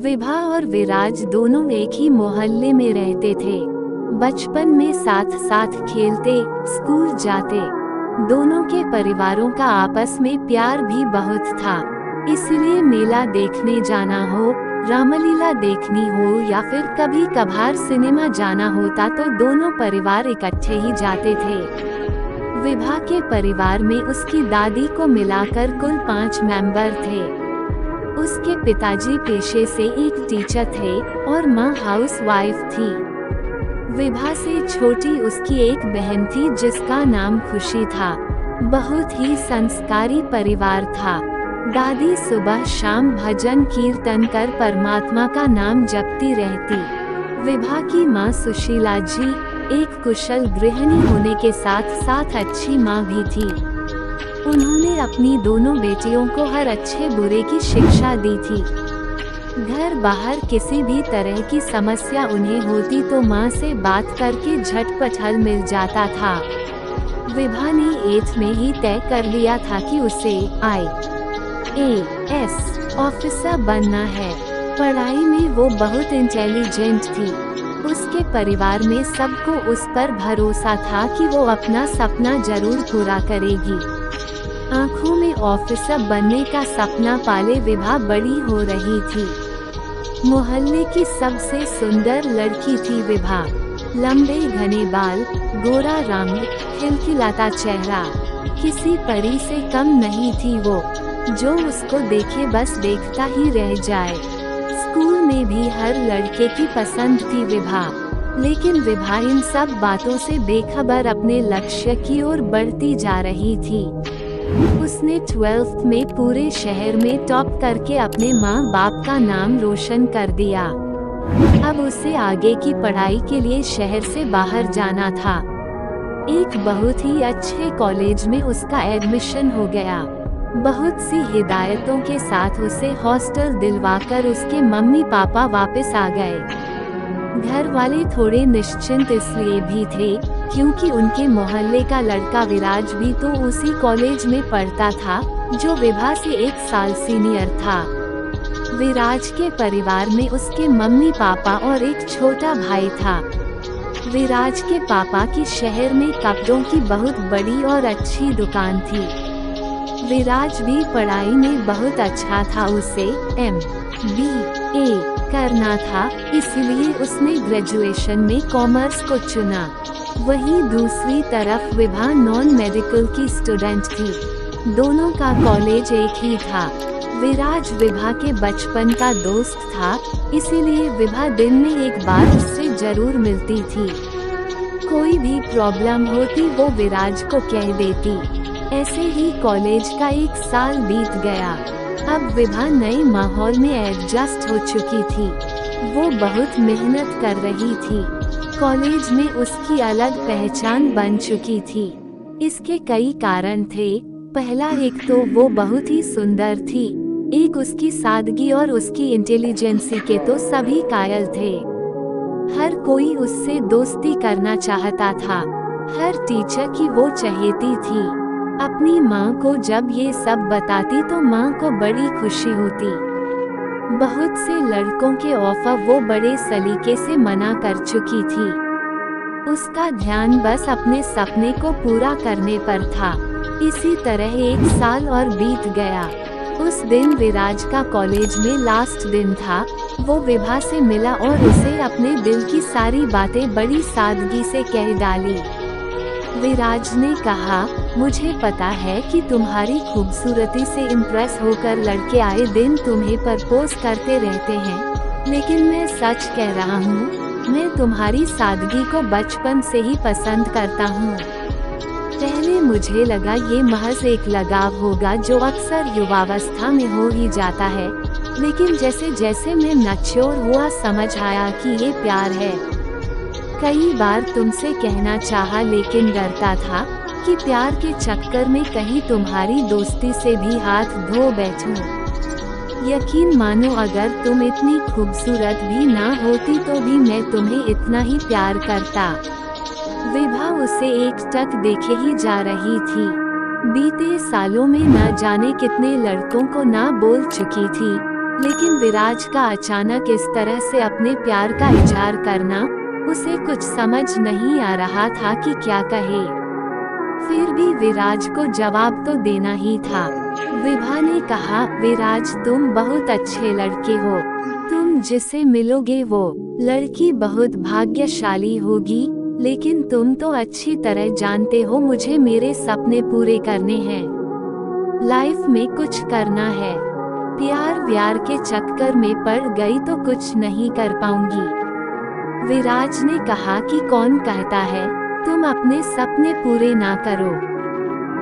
विभा और विराज दोनों एक ही मोहल्ले में रहते थे। बचपन में साथ साथ खेलते, स्कूल जाते। दोनों के परिवारों का आपस में प्यार भी बहुत था, इसलिए मेला देखने जाना हो, रामलीला देखनी हो या फिर कभी कभार सिनेमा जाना होता तो दोनों परिवार इकट्ठे ही जाते थे। विभा के परिवार में उसकी दादी को मिलाकर कुल 5 मेंबर थे। उसके पिताजी पेशे से एक टीचर थे और माँ हाउस वाइफ थी। विभा से छोटी उसकी एक बहन थी जिसका नाम खुशी था। बहुत ही संस्कारी परिवार था। दादी सुबह शाम भजन कीर्तन कर परमात्मा का नाम जपती रहती। विभा की माँ सुशीला जी एक कुशल गृहिणी होने के साथ साथ अच्छी माँ भी थी। उन्होंने अपनी दोनों बेटियों को हर अच्छे बुरे की शिक्षा दी थी। घर बाहर किसी भी तरह की समस्या उन्हें होती तो माँ से बात करके झटपट हल मिल जाता था। विभा ने 8th में ही तय कर लिया था कि उसे IAS ऑफिसर बनना है। पढ़ाई में वो बहुत इंटेलिजेंट थी। उसके परिवार में सबको उस पर भरोसा था कि वो अपना सपना जरूर पूरा करेगी। आँखों में ऑफिसर बनने का सपना पाले विभा बड़ी हो रही थी। मोहल्ले की सबसे सुंदर लड़की थी विभा। लंबे घने बाल, गोरा रंग, खिलखिलाता चेहरा, किसी परी से कम नहीं थी वो। जो उसको देखे बस देखता ही रह जाए। स्कूल में भी हर लड़के की पसंद थी विभा, लेकिन विभा इन सब बातों से बेखबर अपने लक्ष्य की ओर बढ़ती जा रही थी। उसने 12th में पूरे शहर में टॉप करके अपने माँ बाप का नाम रोशन कर दिया। अब उसे आगे की पढ़ाई के लिए शहर से बाहर जाना था। एक बहुत ही अच्छे कॉलेज में उसका एडमिशन हो गया। बहुत सी हिदायतों के साथ उसे हॉस्टल दिलवाकर उसके मम्मी पापा वापस आ गए। घर वाले थोड़े निश्चिंत इसलिए भी थे क्योंकि उनके मोहल्ले का लड़का विराज भी तो उसी कॉलेज में पढ़ता था जो विभा से 1 साल सीनियर था। विराज के परिवार में उसके मम्मी पापा और एक छोटा भाई था। विराज के पापा की शहर में कपड़ों की बहुत बड़ी और अच्छी दुकान थी। विराज भी पढ़ाई में बहुत अच्छा था। उसे MBA करना था, इसलिए उसने ग्रेजुएशन में कॉमर्स को चुना। वहीं दूसरी तरफ विभा नॉन मेडिकल की स्टूडेंट थी। दोनों का कॉलेज एक ही था। विराज विभा के बचपन का दोस्त था, इसीलिए विभा दिन में एक बार उससे जरूर मिलती थी। कोई भी प्रॉब्लम होती वो विराज को कह देती। ऐसे ही कॉलेज का 1 साल बीत गया। अब विभा नए माहौल में एडजस्ट हो चुकी थी। वो बहुत मेहनत कर रही थी। कॉलेज में उसकी अलग पहचान बन चुकी थी। इसके कई कारण थे। पहला, एक तो वो बहुत ही सुंदर थी। एक उसकी सादगी और उसकी इंटेलिजेंसी के तो सभी कायल थे। हर कोई उससे दोस्ती करना चाहता था। हर टीचर की वो चहेती थी। अपनी माँ को जब ये सब बताती तो माँ को बड़ी खुशी होती। बहुत से लड़कों के ऑफर वो बड़े सलीके से मना कर चुकी थी। उसका ध्यान बस अपने सपने को पूरा करने पर था। इसी तरह 1 साल और बीत गया। उस दिन विराज का कॉलेज में लास्ट दिन था। वो विभा से मिला और उसे अपने दिल की सारी बातें बड़ी सादगी से कह डाली। विराज ने कहा, मुझे पता है कि तुम्हारी खूबसूरती से इम्प्रेस होकर लड़के आए दिन तुम्हें प्रपोज करते रहते हैं, लेकिन मैं सच कह रहा हूँ, मैं तुम्हारी सादगी को बचपन से ही पसंद करता हूँ। पहले मुझे लगा ये महज एक लगाव होगा जो अक्सर युवावस्था में हो ही जाता है, लेकिन जैसे जैसे मैं मैच्योर हुआ समझ आया कि ये प्यार है। कई बार तुमसे कहना चाहा लेकिन डरता था कि प्यार के चक्कर में कहीं तुम्हारी दोस्ती से भी हाथ धो बैठूं। यकीन मानो अगर तुम इतनी खूबसूरत भी ना होती तो भी मैं तुम्हें इतना ही प्यार करता। विभा उसे एकटक देखे ही जा रही थी। बीते सालों में न जाने कितने लड़कों को ना बोल चुकी थी, लेकिन विराज का अचानक इस तरह से अपने प्यार का इजहार करना, उसे कुछ समझ नहीं आ रहा था कि क्या कहे। फिर भी विराज को जवाब तो देना ही था। विभा ने कहा, विराज तुम बहुत अच्छे लड़के हो, तुम जिसे मिलोगे वो लड़की बहुत भाग्यशाली होगी, लेकिन तुम तो अच्छी तरह जानते हो मुझे मेरे सपने पूरे करने हैं, लाइफ में कुछ करना है। प्यार व्यार के चक्कर में पड़ गई तो कुछ नहीं कर पाऊंगी। विराज ने कहा कि कौन कहता है तुम अपने सपने पूरे ना करो,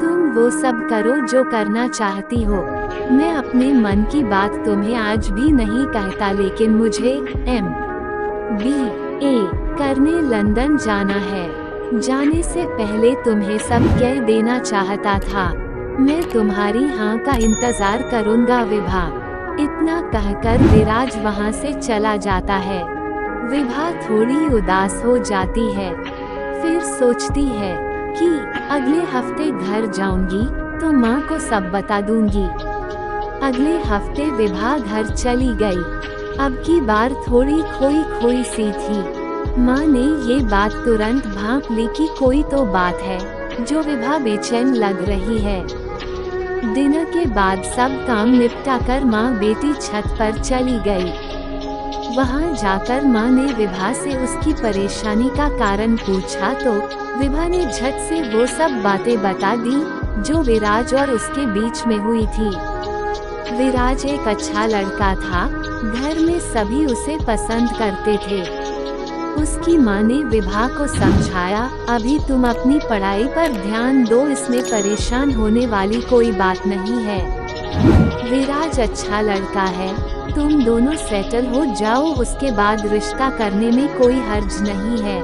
तुम वो सब करो जो करना चाहती हो। मैं अपने मन की बात तुम्हें आज भी नहीं कहता, लेकिन मुझे MBA करने लंदन जाना है। जाने से पहले तुम्हें सब कह देना चाहता था। मैं तुम्हारी हाँ का इंतजार करूँगा विभा। इतना कहकर विराज वहाँ से चला जाता है। विभा थोड़ी उदास हो जाती है, फिर सोचती है कि अगले हफ्ते घर जाऊंगी तो माँ को सब बता दूंगी। अगले हफ्ते विभा घर चली गई। अब की बार थोड़ी खोई खोई सी थी। माँ ने ये बात तुरंत भांप ली कि कोई तो बात है जो विभा बेचैन लग रही है। डिनर के बाद सब काम निपटाकर माँ बेटी छत पर चली गई। वहाँ जाकर माँ ने विभा से उसकी परेशानी का कारण पूछा तो विभा ने झट से वो सब बातें बता दी जो विराज और उसके बीच में हुई थी। विराज एक अच्छा लड़का था, घर में सभी उसे पसंद करते थे। उसकी माँ ने विभा को समझाया, अभी तुम अपनी पढ़ाई पर ध्यान दो, इसमें परेशान होने वाली कोई बात नहीं है। विराज अच्छा लड़का है, तुम दोनों सेटल हो जाओ, उसके बाद रिश्ता करने में कोई हर्ज नहीं है।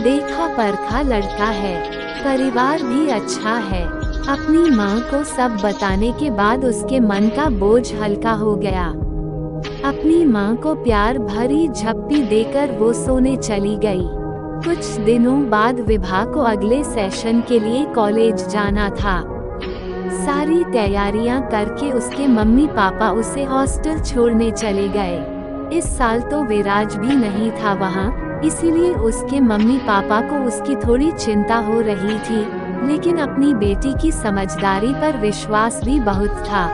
देखा परखा लड़का है, परिवार भी अच्छा है। अपनी माँ को सब बताने के बाद उसके मन का बोझ हल्का हो गया। अपनी माँ को प्यार भरी झप्पी देकर वो सोने चली गई। कुछ दिनों बाद विभा को अगले सेशन के लिए कॉलेज जाना था। सारी तैयारियां करके उसके मम्मी पापा उसे हॉस्टल छोड़ने चले गए। इस साल तो विराज भी नहीं था वहाँ, इसीलिए उसके मम्मी पापा को उसकी थोड़ी चिंता हो रही थी, लेकिन अपनी बेटी की समझदारी पर विश्वास भी बहुत था।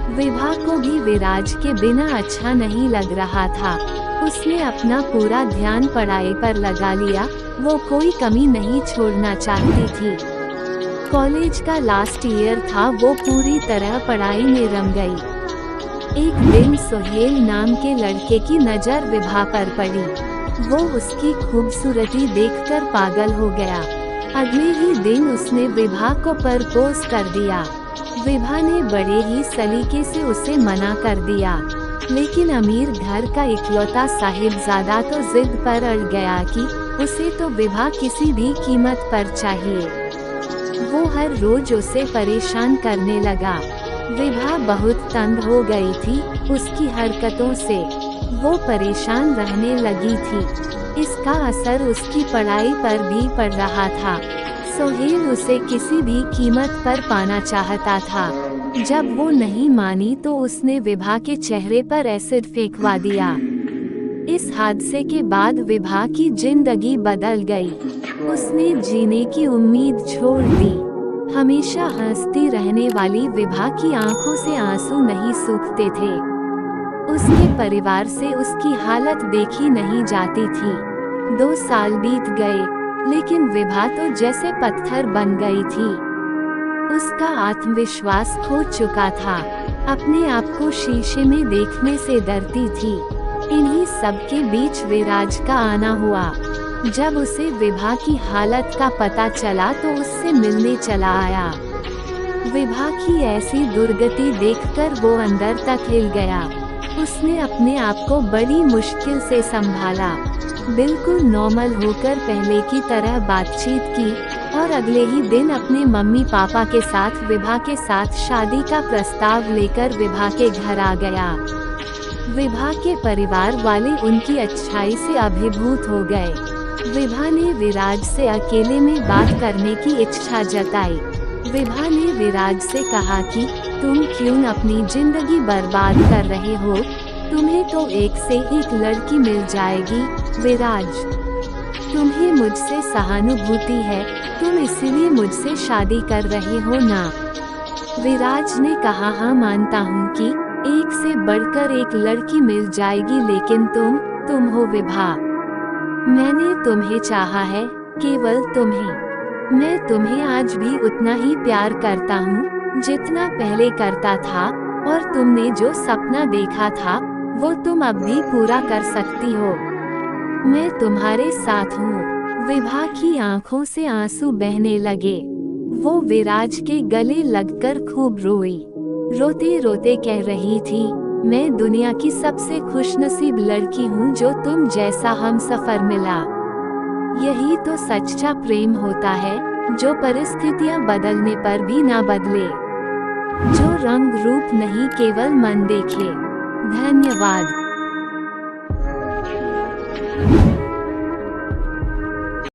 विभा को भी विराज के बिना अच्छा नहीं लग रहा था। उसने अपना पूरा ध्यान पढ़ाई पर लगा लिया, वो कोई कमी नहीं छोड़ना चाहती थी। कॉलेज का लास्ट ईयर था, वो पूरी तरह पढ़ाई में रम गई। एक दिन सोहेल नाम के लड़के की नज़र विभा पर पड़ी। वो उसकी खूबसूरती देखकर पागल हो गया। अगले ही दिन उसने विभा को प्रपोज कर दिया। विभा ने बड़े ही सलीके से उसे मना कर दिया, लेकिन अमीर घर का इकलौता साहिबजादा तो जिद पर अड़ गया कि उसे तो विभा किसी भी कीमत पर चाहिए। वो हर रोज उसे परेशान करने लगा। विभा बहुत तंग हो गई थी उसकी हरकतों से। वो परेशान रहने लगी थी। इसका असर उसकी पढ़ाई पर भी पड़ रहा था। सोहेल उसे किसी भी कीमत पर पाना चाहता था। जब वो नहीं मानी तो उसने विभा के चेहरे पर एसिड फेंकवा दिया। इस हादसे के बाद विभा की जिंदगी बदल गई। उसने जीने की उम्मीद छोड़ दी। हमेशा हंसती रहने वाली विभा की आंखों से आंसू नहीं सूखते थे। उसके परिवार से उसकी हालत देखी नहीं जाती थी। 2 साल बीत गए, लेकिन विभा तो जैसे पत्थर बन गई थी। उसका आत्मविश्वास खो चुका था। अपने आप को शीशे में देखने से डरती थी। इन्हीं सब के बीच विराज का आना हुआ। जब उसे विभा की हालत का पता चला तो उससे मिलने चला आया। विभा की ऐसी दुर्गति देखकर वो अंदर तक हिल गया। उसने अपने आप को बड़ी मुश्किल से संभाला, बिल्कुल नॉर्मल होकर पहले की तरह बातचीत की और अगले ही दिन अपने मम्मी पापा के साथ विभा के साथ शादी का प्रस्ताव लेकर विभा के घर आ गया। विभा के परिवार वाले उनकी अच्छाई से अभिभूत हो गए। विभा ने विराज से अकेले में बात करने की इच्छा जताई। विभा ने विराज से कहा कि तुम क्यों अपनी जिंदगी बर्बाद कर रहे हो, तुम्हें तो एक से एक लड़की मिल जाएगी। विराज, तुम्हें मुझसे सहानुभूति है, तुम इसीलिए मुझसे शादी कर रहे हो ना? विराज ने कहा, हाँ मानता हूँ कि एक से बढ़कर एक लड़की मिल जाएगी, लेकिन तुम हो विभा। मैंने तुम्हें चाहा है, केवल तुम्हें। मैं तुम्हें आज भी उतना ही प्यार करता हूँ जितना पहले करता था, और तुमने जो सपना देखा था वो तुम अब भी पूरा कर सकती हो। मैं तुम्हारे साथ हूँ। विभा की आंखों से आंसू बहने लगे। वो विराज के गले लगकर खूब रोई। रोते रोते कह रही थी, मैं दुनिया की सबसे खुशनसीब लड़की हूँ जो तुम जैसा हमसफर मिला। यही तो सच्चा प्रेम होता है, जो परिस्थितियाँ बदलने पर भी ना बदले, जो रंग रूप नहीं केवल मन देखे। धन्यवाद।